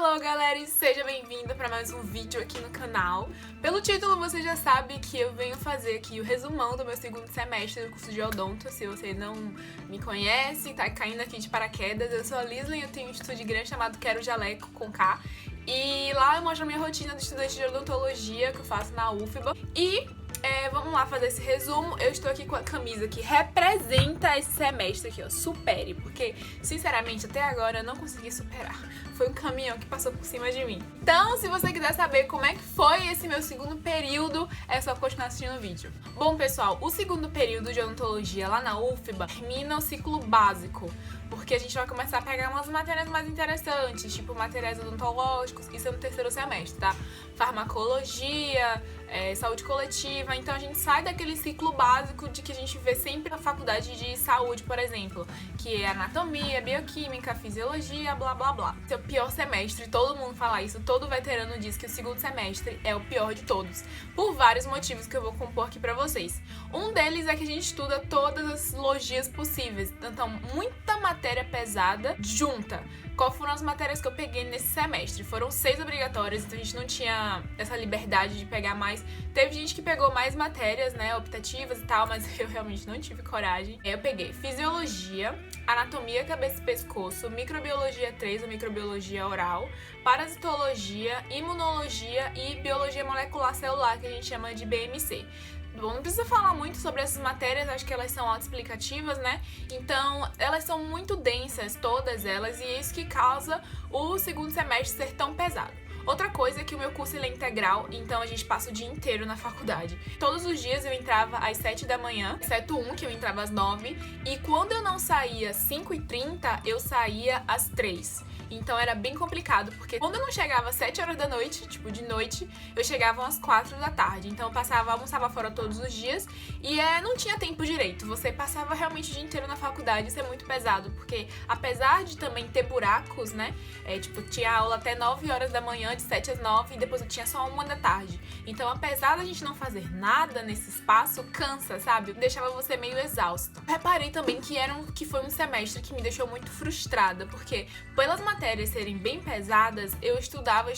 Alô galera, e seja bem-vindo para mais um vídeo aqui no canal. Pelo título você já sabe que eu venho fazer aqui o resumão do meu segundo semestre do curso de odonto. Se você não me conhece, tá caindo aqui de paraquedas, eu sou a Lisley, eu tenho um estúdio grande chamado Quero Jaleco com K. E lá eu mostro a minha rotina de estudante de odontologia que eu faço na UFBA. E vamos lá fazer esse resumo. Eu estou aqui com a camisa que representa esse semestre aqui, ó, supere, porque sinceramente até agora eu não consegui superar. Foi um caminhão que passou por cima de mim. Então, se você quiser saber como é que foi esse meu segundo período, é só continuar assistindo o vídeo. Bom, pessoal, o segundo período de odontologia lá na UFBA termina o ciclo básico, porque a gente vai começar a pegar umas matérias mais interessantes, tipo materiais odontológicos, isso é no terceiro semestre, tá? Farmacologia, saúde coletiva, então a gente sai daquele ciclo básico de que a gente vê sempre na faculdade de saúde, por exemplo, que é anatomia, bioquímica, fisiologia, blá blá blá. Esse é o pior semestre, todo mundo fala isso, todo veterano diz que o segundo semestre é o pior de todos, por vários motivos que eu vou compor aqui pra vocês. Um deles é que a gente estuda todas as logias possíveis, então muita matéria pesada junta. Qual foram as matérias que eu peguei nesse semestre? Foram 6 obrigatórias, então a gente não tinha essa liberdade de pegar mais. Teve gente que pegou mais matérias, né, optativas e tal, mas eu realmente não tive coragem. Eu peguei fisiologia, anatomia, cabeça e pescoço, microbiologia 3, a microbiologia oral, parasitologia, imunologia e biologia molecular celular, que a gente chama de BMC. Bom, não precisa falar muito sobre essas matérias, acho que elas são autoexplicativas, né? Então, elas são muito densas, todas elas, e é isso que causa o segundo semestre ser tão pesado. Outra coisa é que o meu curso ele é integral, então a gente passa o dia inteiro na faculdade. Todos os dias eu entrava às 7 da manhã, exceto um que eu entrava às 9, e quando eu não saía às 5h30, eu saía às 3. Então era bem complicado, porque quando eu não chegava às 7 horas da noite, tipo de noite, eu chegava às 4 da tarde. Então eu almoçava fora todos os dias e não tinha tempo direito. Você passava realmente o dia inteiro na faculdade, isso é muito pesado, porque apesar de também ter buracos, né? Tinha aula até 9 horas da manhã, de 7 às 9, e depois eu tinha só 1 da tarde. Então, apesar da gente não fazer nada nesse espaço, cansa, sabe? Deixava você meio exausto. Reparei também que foi um semestre que me deixou muito frustrada, porque pelas matérias serem bem pesadas, eu estudava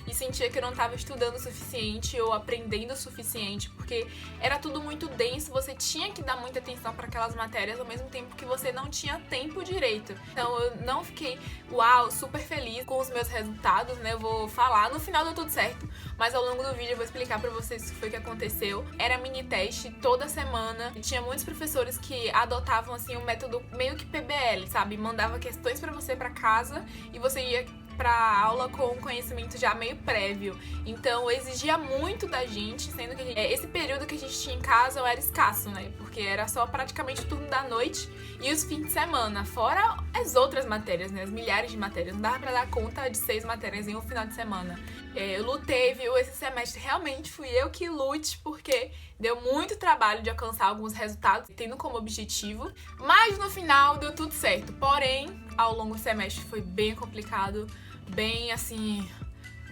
e sentia que eu não estava estudando o suficiente ou aprendendo o suficiente, porque era tudo muito denso, você tinha que dar muita atenção para aquelas matérias ao mesmo tempo que você não tinha tempo direito. Então eu não fiquei, uau, super feliz com os meus resultados, né? Eu vou falar, no final deu tudo certo, mas ao longo do vídeo eu vou explicar pra vocês o que foi que aconteceu. Era mini teste toda semana, e tinha muitos professores que adotavam assim um método meio que PBL, sabe? Mandava questões pra você pra casa e você ia pra aula com um conhecimento já meio prévio. Então exigia muito da gente, sendo que esse período que a gente tinha em casa era escasso, né? Porque era só praticamente o turno da noite e os fins de semana, fora as outras matérias, né? As milhares de matérias. Não dava pra dar conta de 6 matérias em um final de semana. Eu lutei, viu? Esse semestre realmente fui eu que lute, porque deu muito trabalho de alcançar alguns resultados, tendo como objetivo, mas no final deu tudo certo. Porém, ao longo do semestre foi bem complicado, bem assim,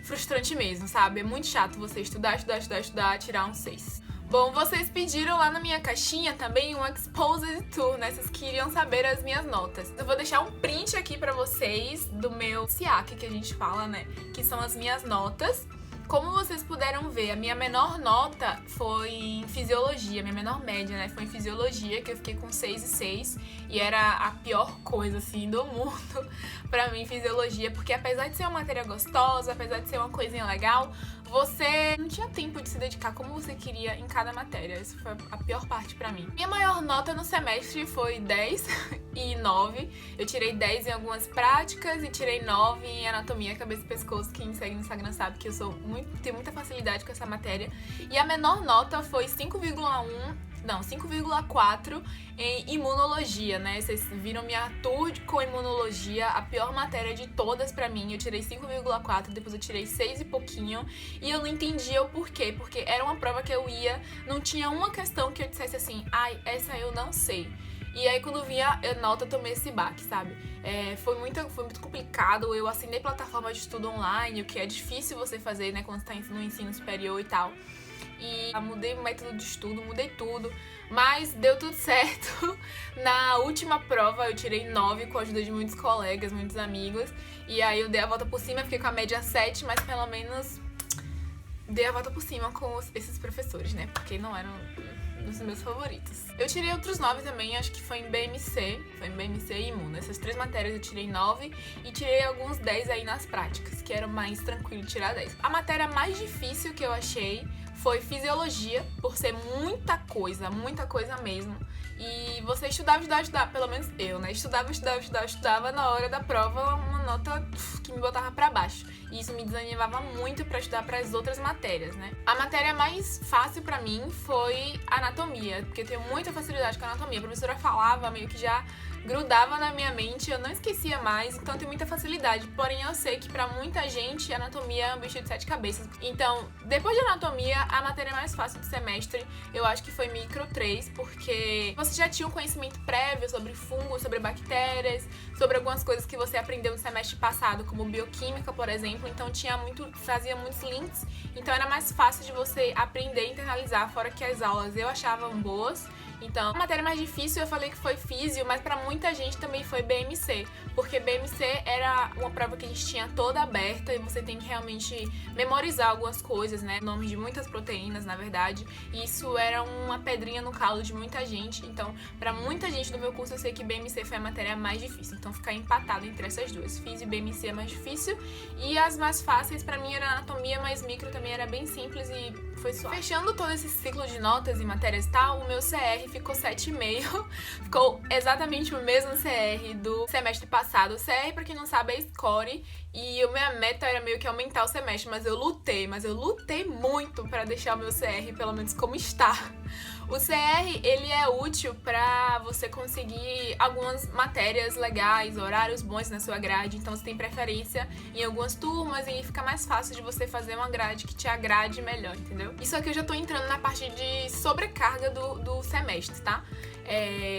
frustrante mesmo, sabe? É muito chato você estudar, tirar um 6. Bom, vocês pediram lá na minha caixinha também um Exposed Tour, né? Vocês queriam saber as minhas notas. Eu vou deixar um print aqui pra vocês do meu SIAC, que a gente fala, né? Que são as minhas notas. Como vocês puderam ver, a minha menor nota foi em fisiologia, minha menor média, né? Foi em fisiologia, que eu fiquei com 6,6, e era a pior coisa, assim, do mundo pra mim, fisiologia, porque apesar de ser uma matéria gostosa, apesar de ser uma coisinha legal, você não tinha tempo de se dedicar como você queria em cada matéria. Isso foi a pior parte pra mim. Minha maior nota no semestre foi 10 e 9. Eu tirei 10 em algumas práticas e tirei 9 em anatomia, cabeça e pescoço. Quem me segue no Instagram sabe que eu tenho muita facilidade com essa matéria. E a menor nota foi 5,4 em imunologia, né? Vocês viram minha tour com imunologia, a pior matéria de todas pra mim. Eu tirei 5,4, depois eu tirei 6 e pouquinho. E eu não entendia o porquê, porque era uma prova que eu ia, não tinha uma questão que eu dissesse assim, ai, essa eu não sei. E aí quando vinha a nota eu tomei esse baque, sabe? Foi muito complicado, eu assinei plataforma de estudo online, o que é difícil você fazer, né, quando você tá no ensino superior e tal. e mudei o método de estudo, mudei tudo, mas deu tudo certo. Na última prova eu tirei 9 com a ajuda de muitos colegas, muitos amigos, e aí eu dei a volta por cima, fiquei com a média 7, mas pelo menos dei a volta por cima com esses professores, né, porque não eram dos meus favoritos. Eu tirei outros 9 também, acho que foi em BMC e Imuno. Essas 3 matérias eu tirei 9 e tirei alguns 10 aí nas práticas, que era mais tranquilo tirar 10. A matéria mais difícil que eu achei foi fisiologia, por ser muita coisa mesmo. E você estudava, pelo menos eu, né? Estudava, na hora da prova, uma nota que me botava pra baixo. E isso me desanimava muito pra estudar pras outras matérias, né? A matéria mais fácil pra mim foi anatomia, porque eu tenho muita facilidade com anatomia. A professora falava, meio que já grudava na minha mente, eu não esquecia mais, então eu tenho muita facilidade. Porém, eu sei que pra muita gente, anatomia é um bicho de 7 cabeças. Então, depois de anatomia, a matéria mais fácil do semestre, eu acho que foi micro 3, porque você já tinha um conhecimento prévio sobre fungos, sobre bactérias, sobre algumas coisas que você aprendeu no semestre passado, como bioquímica, por exemplo. Então, fazia muitos links, então era mais fácil de você aprender e internalizar, fora que as aulas eu achava boas. Então, a matéria mais difícil eu falei que foi físio, mas pra muita gente também foi BMC, porque BMC era uma prova que a gente tinha toda aberta e você tem que realmente memorizar algumas coisas, né? Nomes de muitas proteínas, na verdade, e isso era uma pedrinha no calo de muita gente. Então, pra muita gente do meu curso, eu sei que BMC foi a matéria mais difícil. Então, ficar empatado entre essas duas. Físio e BMC é mais difícil, e as mais fáceis pra mim era anatomia, mas micro também era bem simples e foi suave. Fechando todo esse ciclo de notas e matérias e tal, o meu CR ficou 7,5. Ficou exatamente o mesmo CR do semestre passado. O CR, pra quem não sabe, é score. E a minha meta era meio que aumentar o semestre, mas eu lutei muito pra deixar o meu CR pelo menos como está. O CR, ele é útil pra você conseguir algumas matérias legais, horários bons na sua grade, então você tem preferência em algumas turmas e fica mais fácil de você fazer uma grade que te agrade melhor, entendeu? Isso aqui eu já tô entrando na parte de sobrecarga do semestre, tá?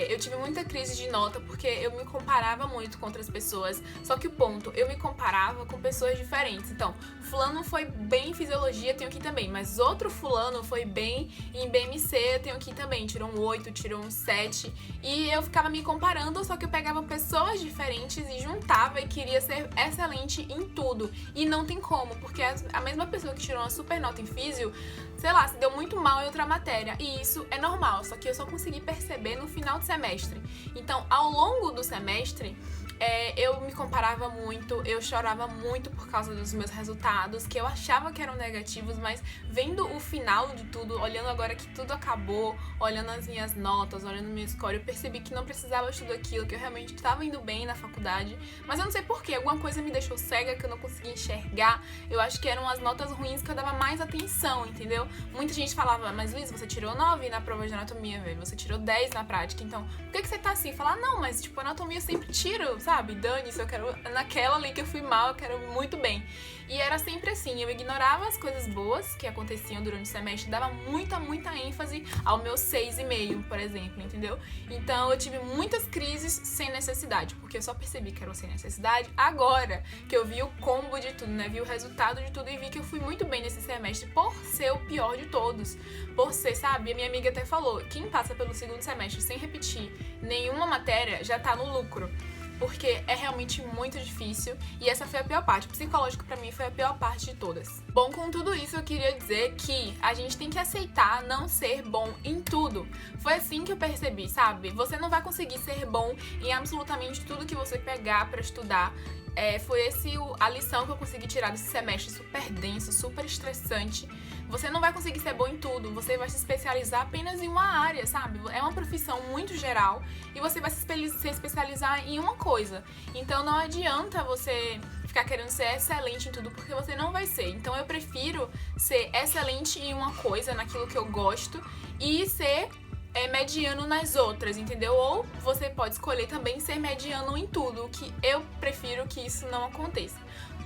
Eu tive muita crise de nota porque eu me comparava muito com outras pessoas, só que o ponto, eu me comparava com pessoas diferentes. Então, fulano foi bem em fisiologia, tenho aqui também, mas outro fulano foi bem em BMC, tenho aqui também, tirou um 8, tirou um 7, e eu ficava me comparando, só que eu pegava pessoas diferentes e juntava e queria ser excelente em tudo, e não tem como, porque a mesma pessoa que tirou uma super nota em físio, sei lá, se deu muito mal em outra matéria, e isso é normal, só que eu só consegui perceber no final do semestre. Então, ao longo do semestre, eu me comparava muito, eu chorava muito por causa dos meus resultados, que eu achava que eram negativos, mas vendo o final de tudo, olhando agora que tudo acabou, olhando as minhas notas, olhando o meu score, eu percebi que não precisava de tudo aquilo, que eu realmente estava indo bem na faculdade, mas eu não sei porquê, alguma coisa me deixou cega, que eu não conseguia enxergar. Eu acho que eram as notas ruins que eu dava mais atenção, entendeu? Muita gente falava, mas Luiz, você tirou 9 na prova de anatomia, velho, você tirou 10 na prática, então por que você tá assim? Falar, não, mas tipo, anatomia eu sempre tiro, sabe? Dane-se, eu quero, naquela ali que eu fui mal, eu quero muito bem. E era sempre assim, eu ignorava as coisas boas que aconteciam durante o semestre, dava muita ênfase ao meu 6,5, por exemplo, entendeu? Então eu tive muitas crises sem necessidade, porque eu só percebi que eram sem necessidade agora que eu vi o combo de tudo, né? Vi o resultado de tudo e vi que eu fui muito bem nesse semestre por ser o pior de todos. Por ser, sabe? A minha amiga até falou, quem passa pelo segundo semestre sem repetir nenhuma matéria já tá no lucro. Porque é realmente muito difícil e essa foi a pior parte. O psicológico pra mim foi a pior parte de todas. Bom, com tudo isso eu queria dizer que a gente tem que aceitar não ser bom em tudo. Foi assim que eu percebi, sabe? Você não vai conseguir ser bom em absolutamente tudo que você pegar pra estudar. Foi a lição que eu consegui tirar desse semestre super denso, super estressante. Você não vai conseguir ser bom em tudo, você vai se especializar apenas em uma área, sabe? É uma profissão muito geral e você vai se especializar em uma coisa. Então não adianta você ficar querendo ser excelente em tudo, porque você não vai ser. Então eu prefiro ser excelente em uma coisa, naquilo que eu gosto, e ser mediano nas outras, entendeu? Ou você pode escolher também ser mediano em tudo, que eu prefiro que isso não aconteça.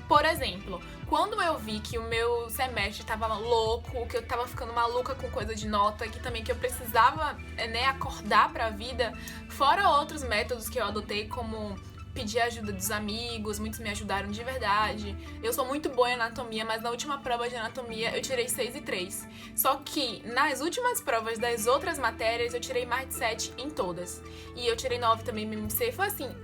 Por exemplo, quando eu vi que o meu semestre tava louco, que eu tava ficando maluca com coisa de nota, que também que eu precisava, acordar pra vida, fora outros métodos que eu adotei, como pedi a ajuda dos amigos, muitos me ajudaram de verdade. Eu sou muito boa em anatomia, mas na última prova de anatomia eu tirei 6 e 3. Só que nas últimas provas das outras matérias eu tirei mais de 7 em todas. E eu tirei 9 também em MMC. Foi assim,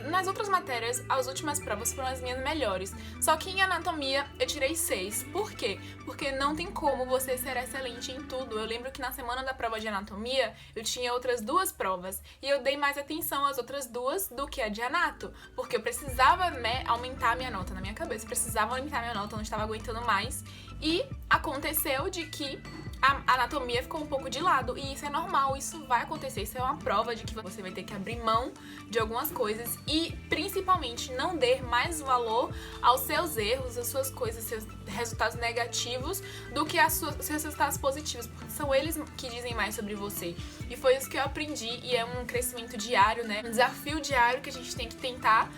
nas outras matérias, as últimas provas foram as minhas melhores. Só que em anatomia eu tirei 6. Por quê? Porque não tem como você ser excelente em tudo. Eu lembro que na semana da prova de anatomia eu tinha outras 2 provas. E eu dei mais atenção às outras 2 do que a de anato. Porque eu precisava, né, aumentar a minha nota na minha cabeça. Eu precisava aumentar a minha nota, eu não estava aguentando mais. E aconteceu de que a anatomia ficou um pouco de lado, e isso é normal, isso vai acontecer, isso é uma prova de que você vai ter que abrir mão de algumas coisas e, principalmente, não dar mais valor aos seus erros, às suas coisas, seus resultados negativos, do que aos seus resultados positivos, porque são eles que dizem mais sobre você. E foi isso que eu aprendi, e é um crescimento diário, né? Um desafio diário que a gente tem que tentar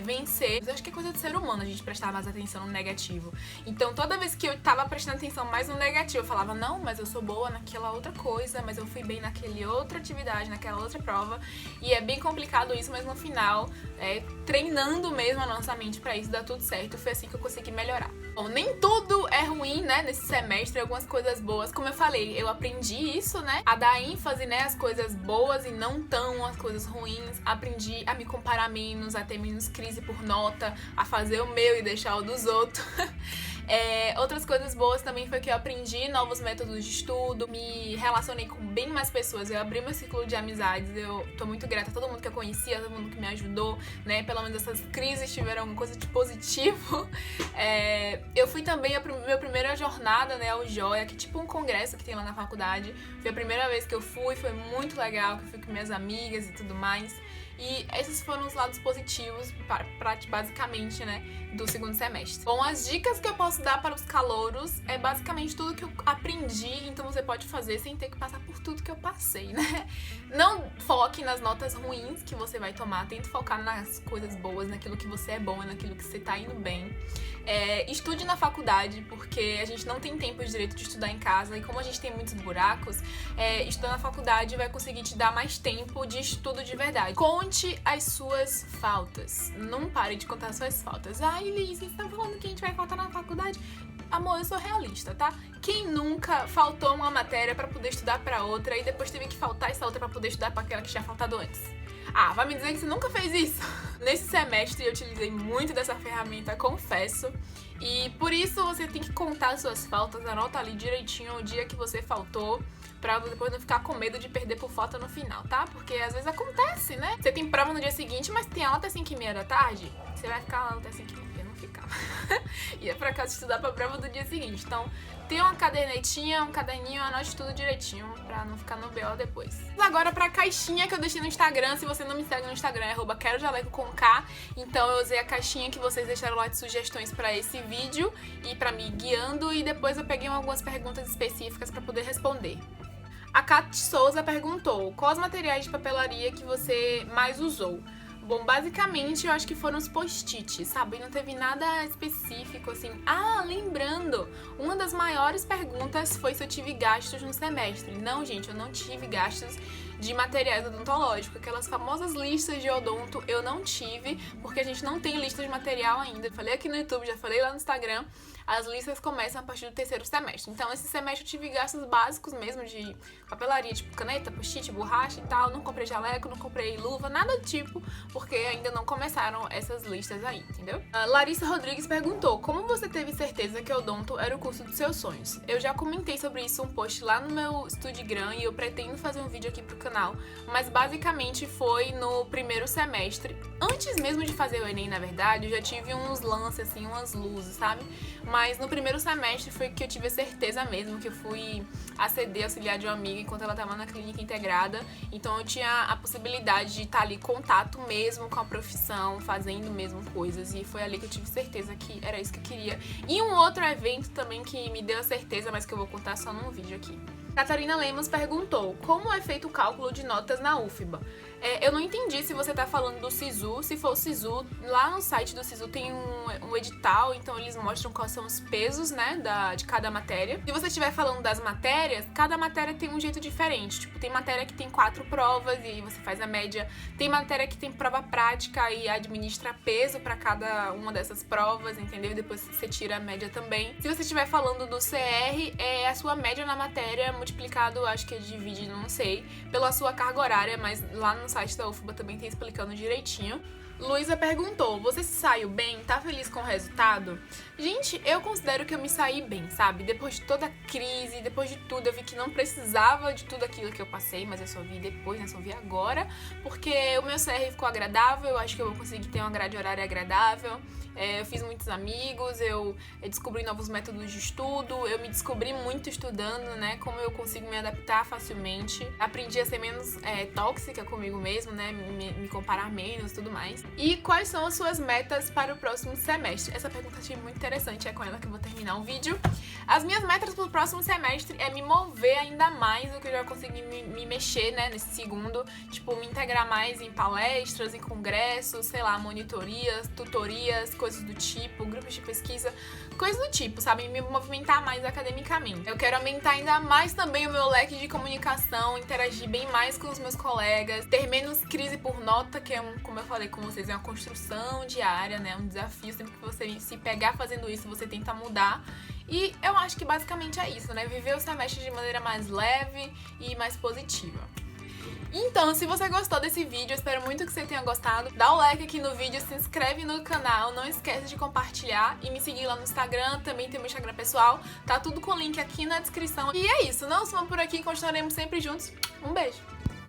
vencer. Eu acho que é coisa de ser humano a gente prestar mais atenção no negativo. Então, toda vez que eu tava prestando atenção mais no negativo, eu falava, não, mas eu sou boa naquela outra coisa, mas eu fui bem naquela outra atividade, naquela outra prova. E é bem complicado isso, mas no final, treinando mesmo a nossa mente pra isso, dá tudo certo. Foi assim que eu consegui melhorar. Bom, nem tudo é ruim, né, nesse semestre, algumas coisas boas. Como eu falei, eu aprendi isso, né, a dar ênfase, né, às coisas boas e não tão às coisas ruins. Aprendi a me comparar menos, a ter menos crise por nota, a fazer o meu e deixar o dos outros. Outras coisas boas também foi que eu aprendi novos métodos de estudo, me relacionei com bem mais pessoas, eu abri meu círculo de amizades, eu tô muito grata a todo mundo que eu conhecia, a todo mundo que me ajudou, né, pelo menos essas crises tiveram alguma coisa de positivo. Eu fui também minha primeira jornada, né, ao Joia, que é tipo um congresso que tem lá na faculdade. Foi a primeira vez que eu fui, foi muito legal, que eu fui com minhas amigas e tudo mais. E esses foram os lados positivos, basicamente, né, do segundo semestre. Bom, as dicas que eu posso dar para os calouros é basicamente tudo que eu aprendi, então você pode fazer sem ter que passar por tudo que eu passei, né? Não foque nas notas ruins que você vai tomar, tente focar nas coisas boas, naquilo que você é bom, naquilo que você tá indo bem. Estude na faculdade, porque a gente não tem tempo direito de estudar em casa, e como a gente tem muitos buracos, estudar na faculdade vai conseguir te dar mais tempo de estudo de verdade. Conte as suas faltas. Não pare de contar as suas faltas. Ai, Liz, você tá falando que a gente vai faltar na faculdade? Amor, eu sou realista, tá? Quem nunca faltou uma matéria pra poder estudar pra outra e depois teve que faltar essa outra pra poder estudar pra aquela que tinha faltado antes? Ah, vai me dizer que você nunca fez isso? Nesse semestre eu utilizei muito dessa ferramenta, confesso. E por isso você tem que contar suas faltas, anota ali direitinho o dia que você faltou, pra depois não ficar com medo de perder por falta no final, tá? Porque às vezes acontece, né? Você tem prova no dia seguinte, mas tem aula até 5h30 da tarde, você vai ficar lá até 5h30. Não ficava. Ia pra casa estudar pra prova do dia seguinte. Então, tem uma cadernetinha, um caderninho, anote tudo direitinho pra não ficar no BO depois. Agora pra caixinha que eu deixei no Instagram. Se você não me segue no Instagram, é @querojaleco com K. Então eu usei a caixinha que vocês deixaram lá de sugestões pra esse vídeo e pra me guiando, e depois eu peguei algumas perguntas específicas pra poder responder. A Kat Souza perguntou: quais os materiais de papelaria que você mais usou? Bom, basicamente eu acho que foram os post-its, sabe? Não teve nada específico, assim. Ah, lembrando, uma das maiores perguntas foi se eu tive gastos no semestre. Não, gente, eu não tive gastos de materiais odontológicos. Aquelas famosas listas de odonto eu não tive, porque a gente não tem lista de material ainda. Eu falei aqui no YouTube, já falei lá no Instagram. As listas começam a partir do terceiro semestre. Então, esse semestre eu tive gastos básicos mesmo de papelaria, tipo caneta, post-it, borracha e tal. Não comprei jaleco, não comprei luva, nada do tipo, porque ainda não começaram essas listas aí, entendeu? A Larissa Rodrigues perguntou: como você teve certeza que odonto era o curso dos seus sonhos? Eu já comentei sobre isso um post lá no meu Instagram e eu pretendo fazer um vídeo aqui pro canal, mas basicamente foi no primeiro semestre. Antes mesmo de fazer o Enem, na verdade, eu já tive uns lances, assim, umas luzes, sabe? Mas no primeiro semestre foi que eu tive a certeza mesmo, que eu fui ACD, auxiliar de uma amiga, enquanto ela estava na clínica integrada. Então eu tinha a possibilidade de estar ali em contato mesmo com a profissão, fazendo mesmo coisas. E foi ali que eu tive certeza que era isso que eu queria. E um outro evento também que me deu a certeza, mas que eu vou contar só num vídeo aqui. Catarina Lemos perguntou: como é feito o cálculo de notas na UFBA? Eu não entendi se você tá falando do SISU. Se for o SISU, lá no site do SISU tem um edital, então eles mostram quais são os pesos, né, de cada matéria. Se você estiver falando das matérias, cada matéria tem um jeito diferente. Tipo, tem matéria que tem 4 provas e aí você faz a média. Tem matéria que tem prova prática e administra peso pra cada uma dessas provas, entendeu? E depois você tira a média também. Se você estiver falando do CR, é a sua média na matéria multiplicado, acho que é dividido, não sei, pela sua carga horária, mas lá no site da UFBA também tem explicando direitinho. Luísa perguntou, você se saiu bem? Tá feliz com o resultado? Gente, eu considero que eu me saí bem, sabe? Depois de toda a crise, depois de tudo, eu vi que não precisava de tudo aquilo que eu passei, mas eu só vi depois, né? Só vi agora, porque o meu CR ficou agradável, eu acho que eu vou conseguir ter uma grade horária agradável. Eu fiz muitos amigos, eu descobri novos métodos de estudo, eu me descobri muito estudando, né? Como eu consigo me adaptar facilmente. Aprendi a ser menos tóxica comigo mesmo, né? Me comparar menos e tudo mais. E quais são as suas metas para o próximo semestre? Essa pergunta achei muito interessante, é com ela que eu vou terminar o vídeo. As minhas metas para o próximo semestre é me mover ainda mais do que eu já consegui me mexer, né? Nesse segundo. Tipo, me integrar mais em palestras, em congressos, sei lá, monitorias, tutorias, coisas do tipo, grupos de pesquisa, coisas do tipo, sabe? Me movimentar mais academicamente. Eu quero aumentar ainda mais também o meu leque de comunicação, interagir bem mais com os meus colegas, ter menos crise por nota, que é, como eu falei com vocês, é uma construção diária, né? Um desafio, sempre que você se pegar fazendo isso, você tenta mudar. E eu acho que basicamente é isso, né? Viver o semestre de maneira mais leve e mais positiva. Então, se você gostou desse vídeo, eu espero muito que você tenha gostado. Dá o like aqui no vídeo, se inscreve no canal, não esquece de compartilhar e me seguir lá no Instagram, também tem meu Instagram pessoal, tá tudo com o link aqui na descrição. E é isso, não sumam por aqui, continuaremos sempre juntos. Um beijo!